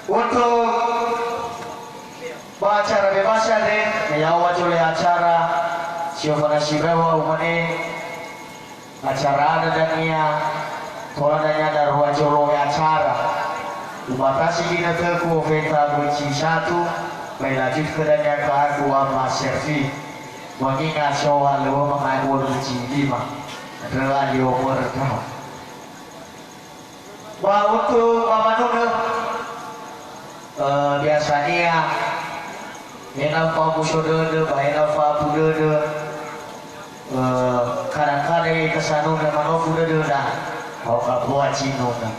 Untuk acara bebas ya deh, nyawa oleh acara siapa nasi bawa umane acara ada dania, kalau dania ada ruang jolo acara, umatasi kita terku venta kunci satu, melanjut ke dania ke aku ama servi, mengingat soal lo mengaku kunci 5 adalah di umur tahun. Wah untuk pamanun biasanya ena fa busodode baena fa budode kadang-kadang kesanu dan manofu dode dah kau kabuat cino dah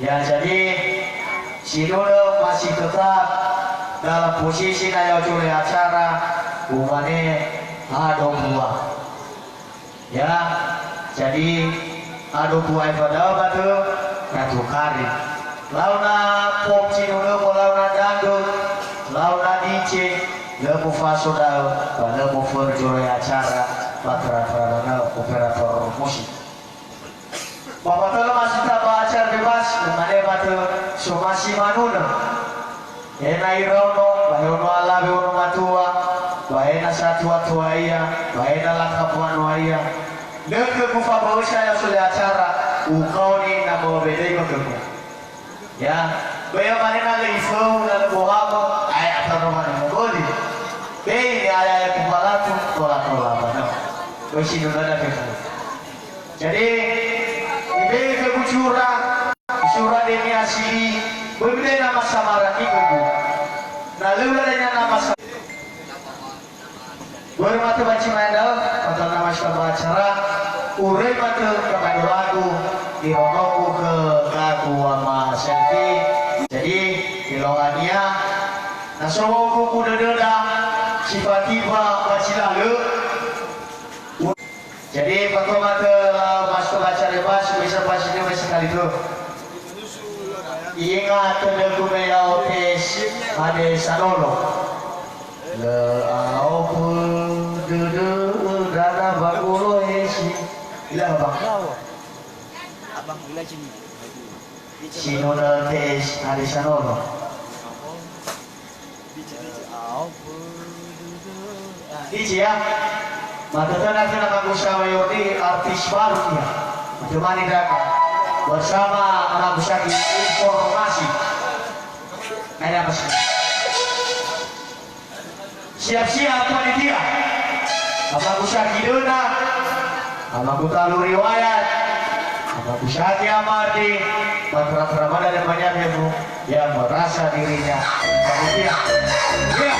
ya. Jadi cino masih tetap dalam posisi naya oleh acara hubungannya ada buah ya. Jadi ada buah pada batu katu kari launa pop cino launa dangdut launa DJ lebu fasoda lebu perjore acara patra operator musik. Bapak kalau masih tak acara bebas mengenai batu somasi manuna ena irono bayono ala beono matua baena satu atua iya baena lakapuan iya leke kufa bawasya yang sudah acara ukau ni nama bedai bekerja ya. Baya mana nak ifau nak bohamo ayat atau mana mengoli. Baya ni ayat kubalatu tolak mana. Besi dulu ada kita. Jadi ibe kebucura surah demi asli berbeda nama samaran itu. Lalu ada nama samaran. Bermata baca mandal atau nama sebuah acara. Urai mata kepada lagu dironoku ke lagu sama selfie. Jadi dilongania nasowo kuku dada tiba-tiba bacilah le. Jadi pertama ke masuk baca bebas bisa pasnya sekali tu. Ingat tentu melau tes ada sanolo. Le au pun dada bagulo esi. Ilah bang. Abang gila sini. Sino na tes ada sanolo. DJ ya. Matatan akan aku Syawayoti artis baru ya. Temani Daka bersama anak Syaki informasi. Ada apa sih? Siap-siap panitia. Anak Syaki dona. Anak talu riwayat. Anak Syaki amati. Patra mana dan banyaknya bu yang merasa dirinya panitia. Ya.